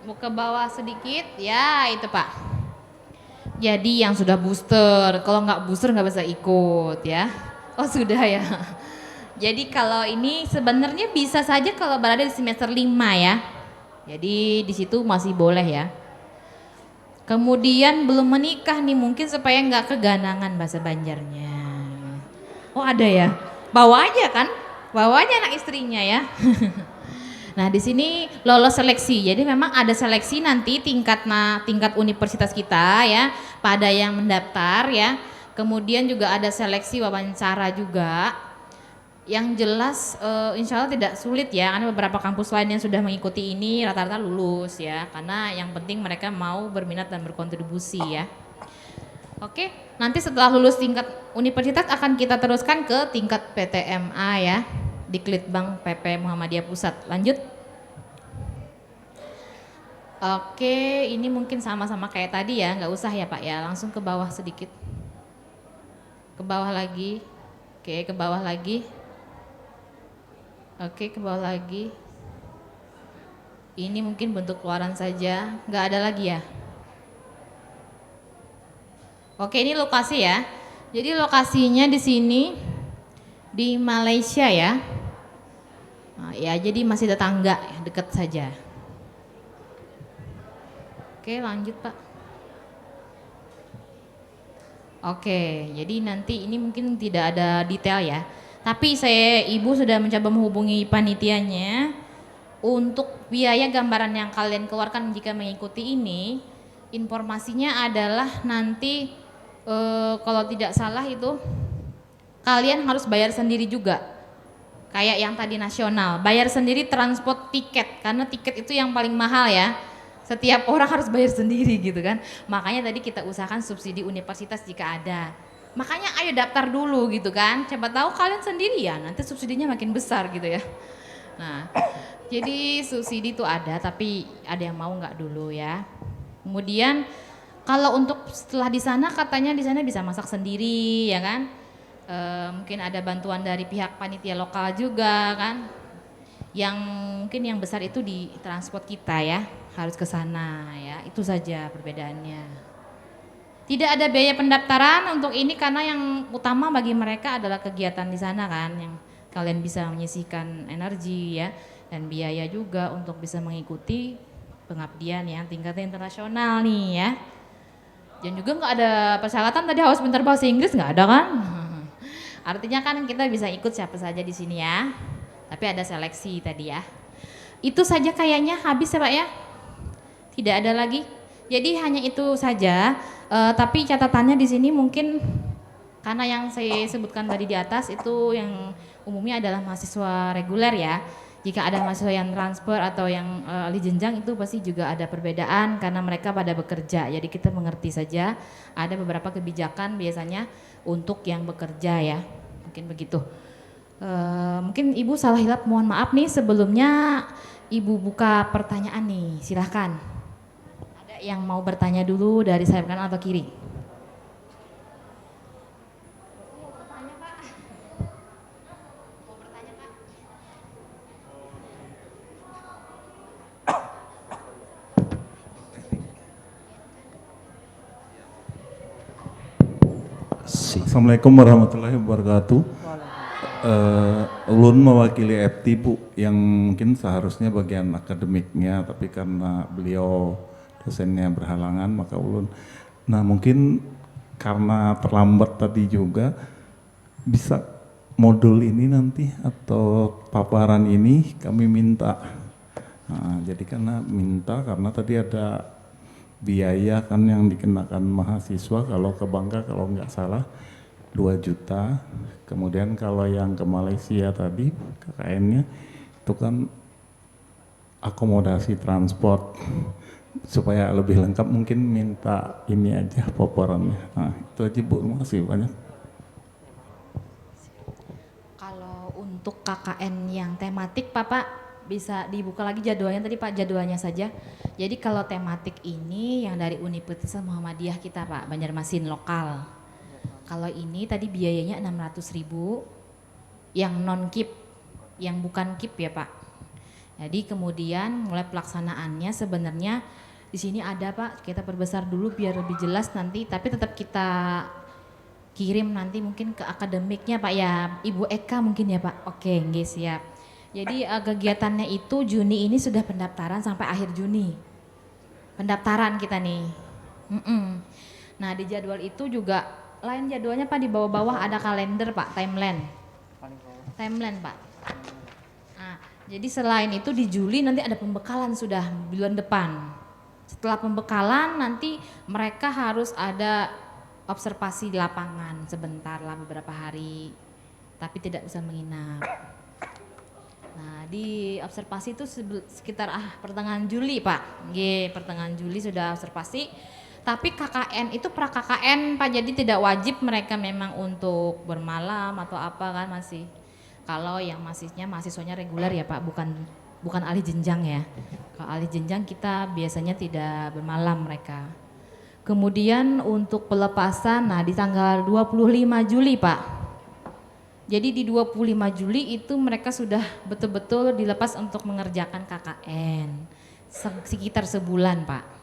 Mau ke bawah sedikit, ya itu Pak. Jadi yang sudah booster, kalau nggak booster nggak bisa ikut ya. Oh sudah ya. Jadi kalau ini sebenarnya bisa saja kalau berada di semester 5 ya. Jadi di situ masih boleh ya. Kemudian belum menikah nih, mungkin supaya nggak keganangan bahasa Banjarnya. Oh ada ya, bawa aja kan, bawa aja anak istrinya ya. Nah di sini lolos seleksi, jadi memang ada seleksi nanti tingkat universitas kita ya, pada yang mendaftar ya. Kemudian juga ada seleksi wawancara juga. Yang jelas insya Allah tidak sulit ya, karena beberapa kampus lain yang sudah mengikuti ini rata-rata lulus ya, karena yang penting mereka mau berminat dan berkontribusi ya. Oke, nanti setelah lulus tingkat universitas akan kita teruskan ke tingkat PTMA ya, di Litbang PP Muhammadiyah Pusat. Lanjut. Oke, ini mungkin sama-sama kayak tadi ya, nggak usah ya Pak ya, langsung ke bawah sedikit. Ke bawah lagi. Oke, ke bawah lagi. Oke, ke bawah lagi. Ini mungkin bentuk keluaran saja, nggak ada lagi ya. Oke, ini lokasi ya. Jadi lokasinya di sini di Malaysia ya. Nah, ya, jadi masih tetangga, dekat saja. Oke, lanjut Pak. Oke, jadi nanti ini mungkin tidak ada detail ya. Tapi Ibu sudah mencoba menghubungi panitianya untuk biaya gambaran yang kalian keluarkan jika mengikuti ini. Informasinya adalah nanti kalau tidak salah itu kalian harus bayar sendiri juga. Kayak yang tadi nasional, bayar sendiri transport tiket, karena tiket itu yang paling mahal ya. Setiap orang harus bayar sendiri gitu kan. Makanya tadi kita usahakan subsidi universitas jika ada. Makanya ayo daftar dulu gitu kan. Coba tahu kalian sendiri ya, nanti subsidinya makin besar gitu ya. Nah, jadi subsidi itu ada, tapi ada yang mau nggak dulu ya. Kemudian kalau untuk setelah di sana katanya di sana bisa masak sendiri ya kan. Mungkin ada bantuan dari pihak panitia lokal juga kan. Yang mungkin yang besar itu di transport kita ya, harus ke sana ya. Itu saja perbedaannya. Tidak ada biaya pendaftaran untuk ini karena yang utama bagi mereka adalah kegiatan di sana kan, yang kalian bisa menyisihkan energi ya dan biaya juga untuk bisa mengikuti pengabdian yang tingkatnya internasional nih ya. Dan juga nggak ada persyaratan tadi harus pintar bahasa Inggris, nggak ada kan? Artinya kan kita bisa ikut siapa saja di sini ya. Tapi ada seleksi tadi ya. Itu saja kayaknya habis ya Pak ya. Tidak ada lagi. Jadi hanya itu saja. Tapi catatannya di sini mungkin karena yang saya sebutkan tadi di atas itu yang umumnya adalah mahasiswa reguler ya. Jika ada mahasiswa yang transfer atau yang alih jenjang itu pasti juga ada perbedaan karena mereka pada bekerja. Jadi kita mengerti saja ada beberapa kebijakan biasanya untuk yang bekerja ya. Mungkin begitu. Mungkin Ibu salah hilap, mohon maaf nih sebelumnya Ibu buka pertanyaan nih, silahkan. Ada yang mau bertanya dulu dari sayap kanan atau kiri? Assalamualaikum warahmatullahi wabarakatuh. Ulun mewakili FT Bu, yang mungkin seharusnya bagian akademiknya, tapi karena beliau dosennya berhalangan maka ulun. Nah mungkin karena terlambat tadi juga bisa modul ini nanti atau paparan ini kami minta. Nah, jadi karena tadi ada biaya kan yang dikenakan mahasiswa kalau ke Bangka kalau nggak salah 2 juta. Kemudian kalau yang ke Malaysia tadi KKN-nya itu kan akomodasi transport. Supaya lebih lengkap mungkin minta ini aja paparannya. Nah itu aja Bu, terima kasih banyak. Kalau untuk KKN yang tematik Pak bisa dibuka lagi jadwalnya tadi Pak, jadwalnya saja. Jadi kalau tematik ini yang dari Universitas Muhammadiyah kita Pak, Banjarmasin lokal. Kalau ini tadi biayanya 600.000 yang non KIP, yang bukan KIP ya Pak. Jadi kemudian mulai pelaksanaannya sebenarnya di sini ada Pak, kita perbesar dulu biar lebih jelas nanti, tapi tetap kita kirim nanti mungkin ke akademiknya Pak ya, Ibu Eka mungkin ya Pak. Oke, nggih siap. Jadi kegiatannya itu Juni ini sudah pendaftaran sampai akhir Juni. Pendaftaran kita nih. Nah di jadwal itu juga lain jadwalnya Pak, di bawah-bawah ada kalender Pak, timeline. Timeline Pak. Nah, jadi selain itu di Juli nanti ada pembekalan sudah bulan depan. Setelah pembekalan nanti mereka harus ada observasi di lapangan sebentar lah beberapa hari. Tapi tidak bisa menginap. Nah, di observasi itu sekitar pertengahan Juli Pak. Pertengahan Juli sudah observasi. Tapi KKN itu pra KKN Pak, jadi tidak wajib mereka memang untuk bermalam atau apa kan masih. Kalau yang mahasiswanya reguler ya Pak, bukan alih jenjang ya. Kalau alih jenjang kita biasanya tidak bermalam mereka. Kemudian untuk pelepasan, nah di tanggal 25 Juli Pak. Jadi di 25 Juli itu mereka sudah betul-betul dilepas untuk mengerjakan KKN. Sekitar sebulan Pak.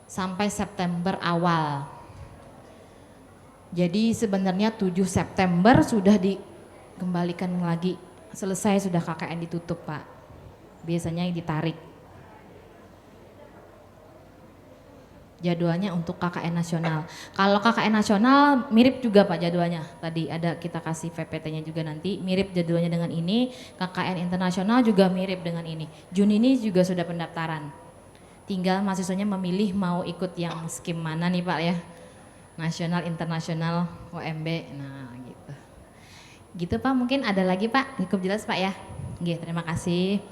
Sampai September awal. Jadi sebenarnya 7 September sudah dikembalikan lagi. Selesai sudah KKN ditutup Pak. Biasanya yang ditarik. Jadwalnya untuk KKN nasional. Kalau KKN nasional mirip juga Pak jadwalnya. Tadi ada kita kasih PPT-nya juga nanti. Mirip jadwalnya dengan ini. KKN internasional juga mirip dengan ini. Juni ini juga sudah pendaftaran. Tinggal mahasiswanya memilih mau ikut yang skim mana nih Pak ya. Nasional, internasional, OMB. Nah gitu. Gitu Pak, mungkin ada lagi Pak. Cukup jelas Pak ya. Oke, terima kasih.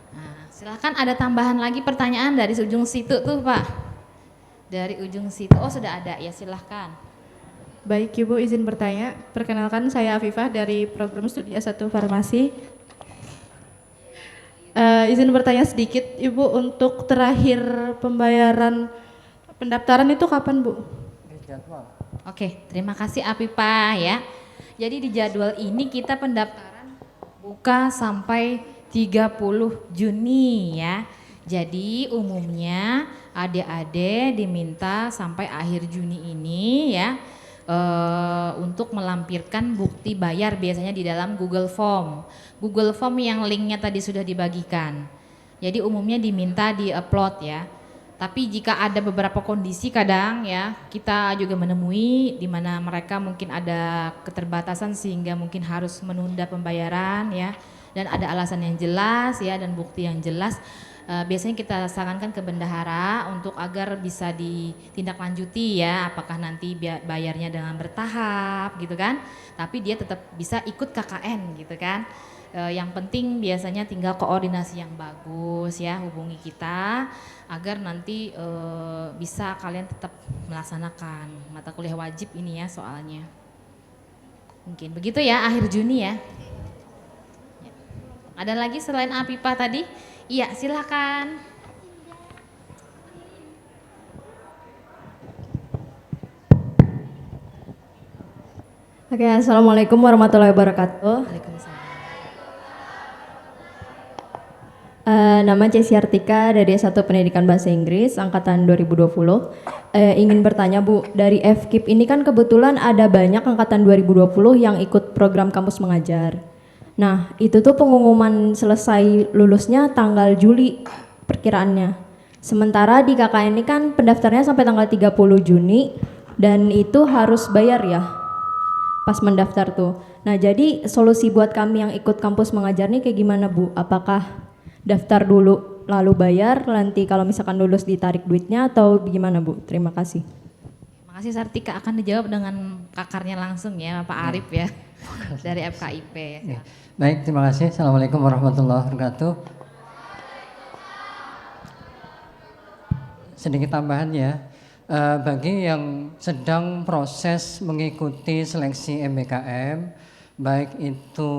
Nah, silahkan ada tambahan lagi pertanyaan dari ujung situ tuh Pak. Dari ujung situ, oh sudah ada ya, silahkan. Baik Ibu, izin bertanya. Perkenalkan saya Afifah dari program studi S1 Farmasi. Izin bertanya sedikit Ibu, untuk terakhir pembayaran pendaftaran itu kapan Bu? Oke, terima kasih Afifah ya. Jadi di jadwal ini kita pendaftaran buka sampai 30 Juni ya. Jadi umumnya adik-adik diminta sampai akhir Juni ini ya untuk melampirkan bukti bayar biasanya di dalam Google Form. Google Form yang linknya tadi sudah dibagikan. Jadi umumnya diminta di-upload ya. Tapi jika ada beberapa kondisi kadang ya kita juga menemui di mana mereka mungkin ada keterbatasan sehingga mungkin harus menunda pembayaran ya, dan ada alasan yang jelas ya dan bukti yang jelas. Biasanya kita sarankan ke bendahara untuk agar bisa ditindaklanjuti ya, apakah nanti bayarnya dengan bertahap gitu kan, tapi dia tetap bisa ikut KKN gitu kan. Yang penting biasanya tinggal koordinasi yang bagus ya, hubungi kita agar nanti bisa kalian tetap melaksanakan mata kuliah wajib ini ya soalnya. Mungkin begitu ya akhir Juni ya. Ada lagi selain Apipah tadi? Iya silakan. Oke, Assalamualaikum warahmatullahi wabarakatuh. Waalaikumsalam. Nama Cesi Artika dari S1 Pendidikan Bahasa Inggris Angkatan 2020. Ingin bertanya Bu, dari FKIP ini kan kebetulan ada banyak Angkatan 2020 yang ikut program kampus mengajar. Nah, itu tuh pengumuman selesai lulusnya tanggal Juli perkiraannya. Sementara di KKN ini kan pendaftarnya sampai tanggal 30 Juni dan itu harus bayar ya pas mendaftar tuh. Nah, jadi solusi buat kami yang ikut kampus mengajar nih kayak gimana Bu? Apakah daftar dulu lalu bayar, nanti kalau misalkan lulus ditarik duitnya atau gimana Bu? Terima kasih. Makasih Sartika, akan dijawab dengan kakarnya langsung ya Pak Arif ya dari FKIP ya. Baik, terima kasih. Assalamualaikum warahmatullahi wabarakatuh. Sedikit tambahan ya, bagi yang sedang proses mengikuti seleksi MBKM, baik itu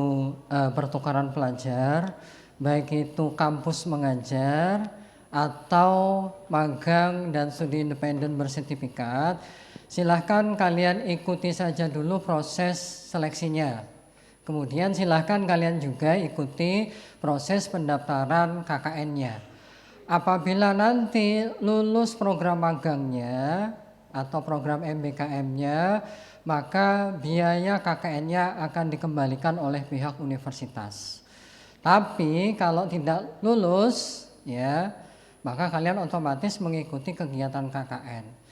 pertukaran pelajar, baik itu kampus mengajar atau magang dan studi independen bersertifikat, silahkan kalian ikuti saja dulu proses seleksinya. Kemudian silahkan kalian juga ikuti proses pendaftaran KKN-nya. Apabila nanti lulus program magangnya atau program MBKM-nya, maka biaya KKN-nya akan dikembalikan oleh pihak universitas. Tapi kalau tidak lulus ya, maka kalian otomatis mengikuti kegiatan KKN.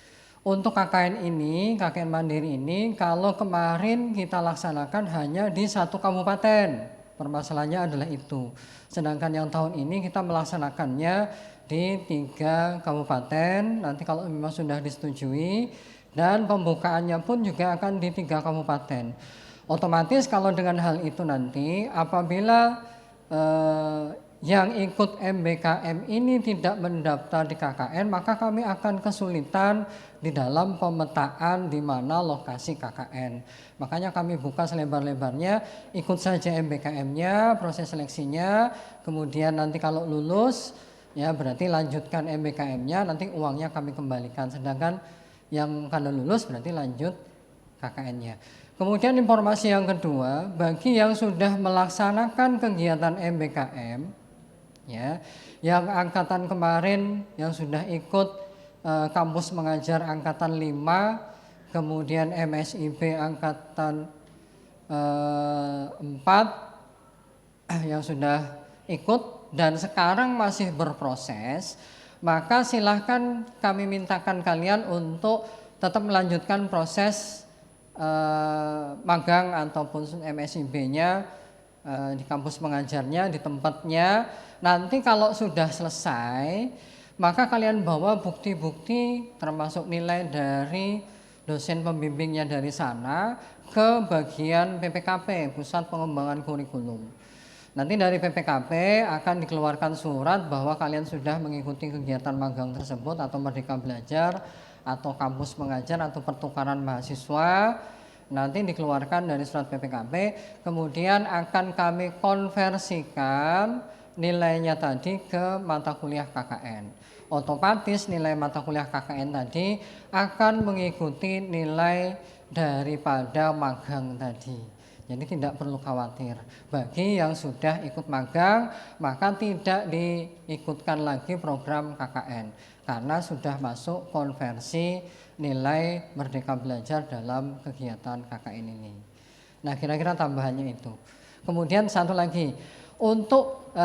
Untuk KKN ini, KKN Mandiri ini, kalau kemarin kita laksanakan hanya di 1 kabupaten, permasalahannya adalah itu. Sedangkan yang tahun ini kita melaksanakannya di 3 kabupaten, nanti kalau memang sudah disetujui, dan pembukaannya pun juga akan di 3 kabupaten. Otomatis kalau dengan hal itu nanti, apabila yang ikut MBKM ini tidak mendaftar di KKN, maka kami akan kesulitan di dalam pemetaan di mana lokasi KKN. Makanya kami buka selebar-lebarnya, ikut saja MBKM-nya, proses seleksinya, kemudian nanti kalau lulus, ya berarti lanjutkan MBKM-nya, nanti uangnya kami kembalikan. Sedangkan yang kada lulus berarti lanjut KKN-nya. Kemudian informasi yang kedua, bagi yang sudah melaksanakan kegiatan MBKM, ya, yang angkatan kemarin yang sudah ikut kampus mengajar angkatan 5, kemudian MSIB angkatan 4 yang sudah ikut dan sekarang masih berproses, maka silahkan kami mintakan kalian untuk tetap melanjutkan proses magang ataupun MSIB-nya di kampus mengajarnya, di tempatnya. Nanti kalau sudah selesai, maka kalian bawa bukti-bukti termasuk nilai dari dosen pembimbingnya dari sana ke bagian PPKP, Pusat Pengembangan Kurikulum. Nanti dari PPKP akan dikeluarkan surat bahwa kalian sudah mengikuti kegiatan magang tersebut atau Merdeka Belajar atau kampus mengajar atau pertukaran mahasiswa. Nanti dikeluarkan dari surat PPKP, kemudian akan kami konversikan nilainya tadi ke mata kuliah KKN. Otomatis nilai mata kuliah KKN tadi akan mengikuti nilai daripada magang tadi. Jadi tidak perlu khawatir. Bagi yang sudah ikut magang, maka tidak diikutkan lagi program KKN karena sudah masuk konversi nilai Merdeka Belajar dalam kegiatan KKN ini. Nah, kira-kira tambahannya itu. Kemudian satu lagi, Untuk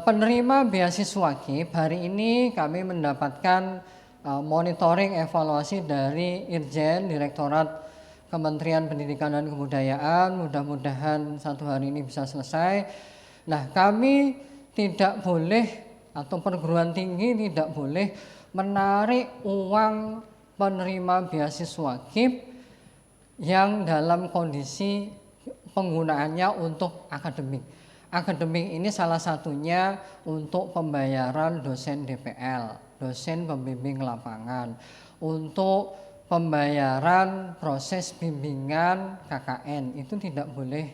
penerima beasiswa KIP, hari ini kami mendapatkan monitoring evaluasi dari Irjen Direktorat Kementerian Pendidikan dan Kebudayaan. Mudah-mudahan satu hari ini bisa selesai. Nah, kami tidak boleh atau perguruan tinggi tidak boleh menarik uang penerima beasiswa KIP yang dalam kondisi penggunaannya untuk akademik. Akademik ini salah satunya untuk pembayaran dosen DPL, dosen pembimbing lapangan, untuk pembayaran proses bimbingan KKN, itu tidak boleh.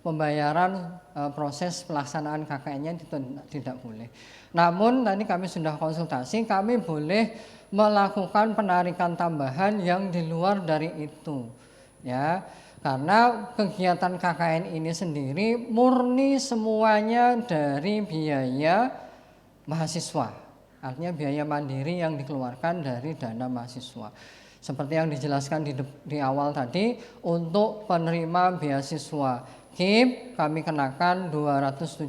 Pembayaran proses pelaksanaan KKN-nya itu tidak boleh. Namun tadi kami sudah konsultasi, kami boleh melakukan penarikan tambahan yang di luar dari itu, ya. Karena kegiatan KKN ini sendiri murni semuanya dari biaya mahasiswa. Artinya biaya mandiri yang dikeluarkan dari dana mahasiswa. Seperti yang dijelaskan di awal tadi, untuk penerima beasiswa KIP kami kenakan 270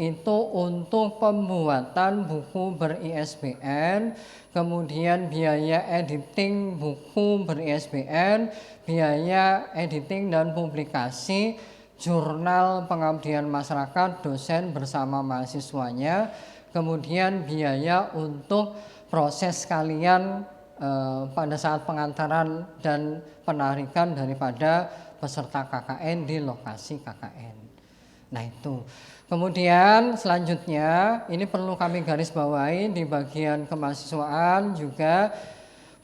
itu untuk pembuatan buku ber-ISBN, kemudian biaya editing buku ber-ISBN, biaya editing dan publikasi jurnal pengabdian masyarakat dosen bersama mahasiswanya, kemudian biaya untuk proses kalian pada saat pengantaran dan penarikan daripada peserta KKN di lokasi KKN. Nah itu. Kemudian selanjutnya ini perlu kami garis bawahi di bagian kemahasiswaan juga,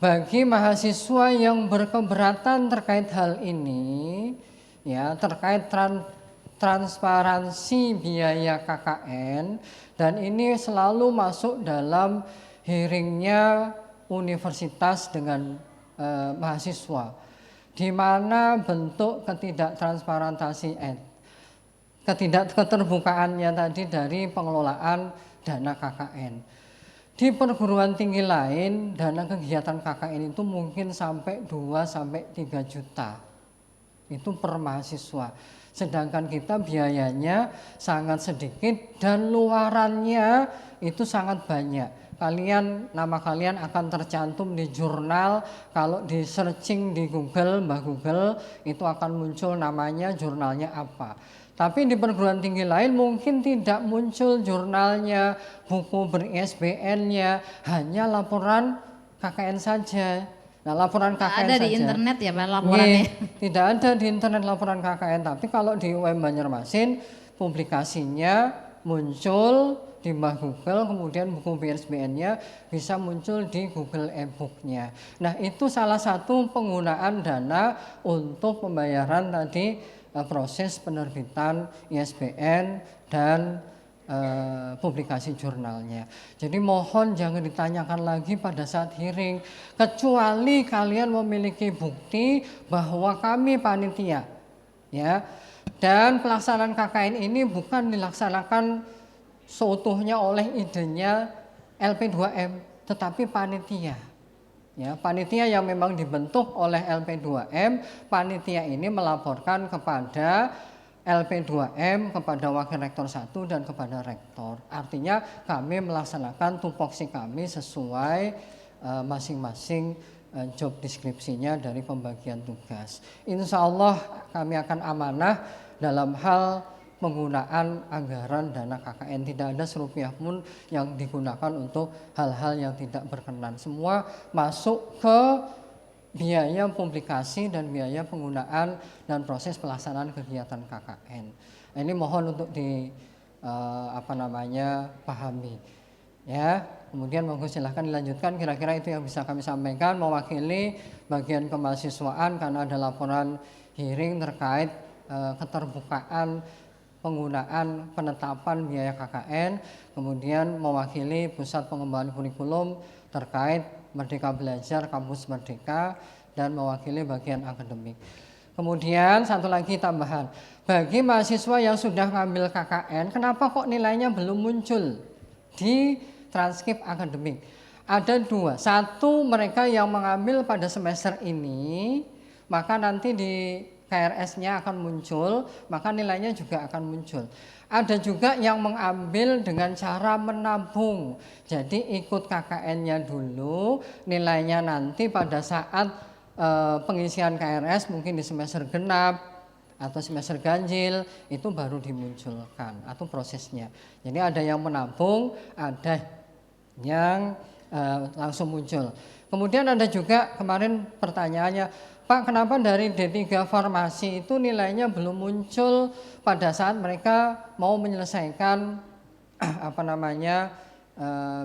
bagi mahasiswa yang berkeberatan terkait hal ini, ya terkait transparansi biaya KKN, dan ini selalu masuk dalam hearingnya universitas dengan mahasiswa, di mana bentuk keterbukaannya tadi dari pengelolaan dana KKN. Di perguruan tinggi lain, dana kegiatan KKN itu mungkin sampai 2-3 juta. Itu per mahasiswa. Sedangkan kita biayanya sangat sedikit dan luarannya itu sangat banyak. Nama kalian akan tercantum di jurnal, kalau di searching di Google, Mbah Google, itu akan muncul namanya, jurnalnya apa. Tapi di perguruan tinggi lain mungkin tidak muncul jurnalnya, buku ber-ISBN-nya, hanya laporan KKN saja. Nah, laporan KKN ada saja. di internet ya Pak laporannya? Tidak ada di internet laporan KKN, tapi kalau di UM Banjarmasin publikasinya muncul di Mbah Google, kemudian buku BSBN-nya bisa muncul di Google e-book-nya. Nah, itu salah satu penggunaan dana untuk pembayaran tadi proses penerbitan ISBN dan publikasi jurnalnya. Jadi mohon jangan ditanyakan lagi pada saat hearing, kecuali kalian memiliki bukti bahwa kami panitia, ya. Dan pelaksanaan KKN ini bukan dilaksanakan seutuhnya oleh idenya LP2M, tetapi panitia. Ya, panitia yang memang dibentuk oleh LP2M, panitia ini melaporkan kepada LP2M, kepada Wakil Rektor 1 dan kepada Rektor. Artinya kami melaksanakan tupoksi kami sesuai masing-masing job deskripsinya dari pembagian tugas. Insya Allah kami akan amanah dalam hal penggunaan anggaran dana KKN. Tidak ada serupiah pun yang digunakan untuk hal-hal yang tidak berkenan. Semua masuk ke biaya publikasi dan biaya penggunaan dan proses pelaksanaan kegiatan KKN. Ini mohon untuk pahami. Ya, kemudian monggo silahkan dilanjutkan. Kira-kira itu yang bisa kami sampaikan mewakili bagian kemahasiswaan, karena ada laporan hearing terkait keterbukaan penggunaan penetapan biaya KKN, kemudian mewakili Pusat Pengembangan Kurikulum terkait Merdeka Belajar Kampus Merdeka, dan mewakili bagian akademik. Kemudian satu lagi tambahan, bagi mahasiswa yang sudah ngambil KKN, kenapa kok nilainya belum muncul di transkrip akademik? Ada dua, satu mereka yang mengambil pada semester ini, maka nanti di KRS-nya akan muncul, maka nilainya juga akan muncul. Ada juga yang mengambil dengan cara menabung. Jadi ikut KKN-nya dulu, nilainya nanti pada saat pengisian KRS mungkin di semester genap atau semester ganjil itu baru dimunculkan atau prosesnya. Jadi ada yang menabung, ada yang langsung muncul. Kemudian ada juga kemarin pertanyaannya, Pak, kenapa dari D3 farmasi itu nilainya belum muncul pada saat mereka mau menyelesaikan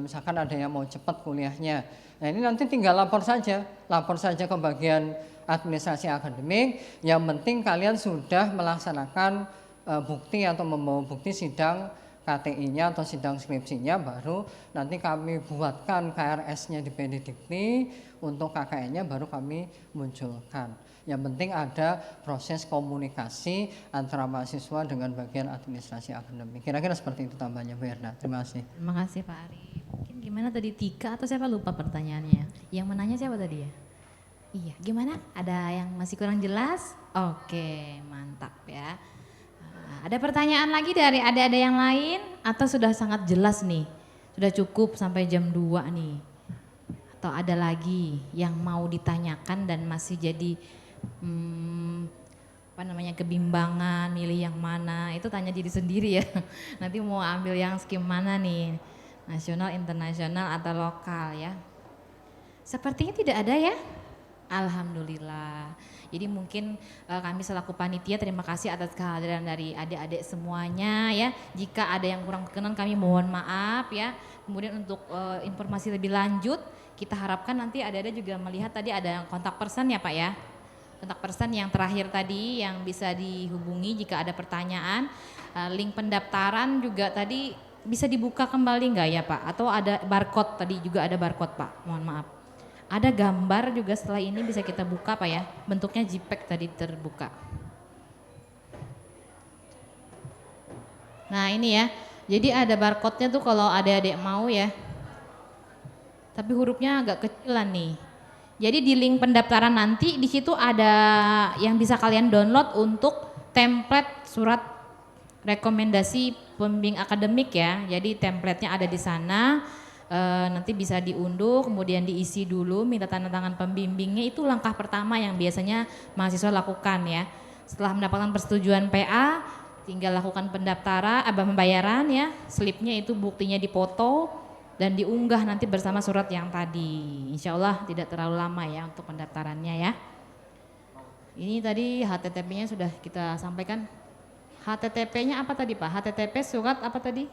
misalkan ada yang mau cepat kuliahnya. Nah, ini nanti tinggal lapor saja ke bagian administrasi akademik. Yang penting kalian sudah melaksanakan bukti atau membawa bukti sidang KTI-nya atau sidang skripsinya, baru nanti kami buatkan KRS-nya di Pendikti, untuk KKN-nya baru kami munculkan. Yang penting ada proses komunikasi antara mahasiswa dengan bagian administrasi akademik. Kira-kira seperti itu tambahnya Bu Erna. Terima kasih. Terima kasih Pak Ari. Mungkin gimana tadi, Tika atau siapa, lupa pertanyaannya. Yang menanya siapa tadi ya? Iya, gimana? Ada yang masih kurang jelas? Oke, mantap ya. Ada pertanyaan lagi dari adik-adik yang lain atau sudah sangat jelas nih? Sudah cukup sampai jam 2 nih? Atau ada lagi yang mau ditanyakan dan masih jadi kebimbangan milih yang mana? Itu tanya diri sendiri ya. Nanti mau ambil yang skim mana nih? Nasional, internasional atau lokal ya? Sepertinya tidak ada ya? Alhamdulillah. Jadi mungkin kami selaku panitia terima kasih atas kehadiran dari adik-adik semuanya ya. Jika ada yang kurang berkenan kami mohon maaf ya. Kemudian untuk informasi lebih lanjut kita harapkan nanti adik-adik juga melihat tadi ada kontak person ya Pak ya. Kontak person yang terakhir tadi yang bisa dihubungi jika ada pertanyaan. Link pendaftaran juga tadi bisa dibuka kembali enggak ya Pak? Atau ada barcode, tadi juga ada barcode Pak, mohon maaf. Ada gambar juga setelah ini bisa kita buka Pak ya, bentuknya JPEG tadi terbuka. Nah ini ya, jadi ada barcode-nya tuh kalau adik-adik mau ya. Tapi hurufnya agak kecilan nih. Jadi di link pendaftaran nanti di situ ada yang bisa kalian download untuk template surat rekomendasi pembimbing akademik ya. Jadi template-nya ada di sana. Nanti bisa diunduh, kemudian diisi dulu, minta tanda tangan pembimbingnya. Itu langkah pertama yang biasanya mahasiswa lakukan ya. Setelah mendapatkan persetujuan PA, tinggal lakukan pendaftaran, pembayaran ya. Slipnya itu buktinya dipoto dan diunggah nanti bersama surat yang tadi. Insya Allah tidak terlalu lama ya untuk pendaftarannya ya. Ini tadi HTTP-nya sudah kita sampaikan. HTTP-nya apa tadi Pak? HTTP surat apa tadi?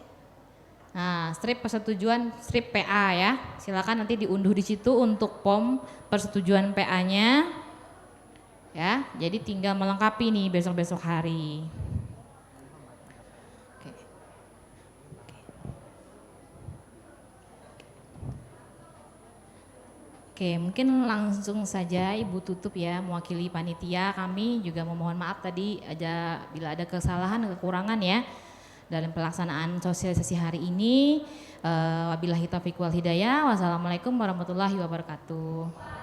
Nah, strip persetujuan strip PA ya. Silakan nanti diunduh di situ untuk form persetujuan PA-nya. Ya, jadi tinggal melengkapi nih besok-besok hari. Oke, mungkin langsung saja Ibu tutup ya, mewakili panitia. Kami juga memohon maaf tadi aja bila ada kesalahan, kekurangan ya dalam pelaksanaan sosialisasi hari ini. Wabillahi taufiq wal hidayah. Wassalamualaikum warahmatullahi wabarakatuh.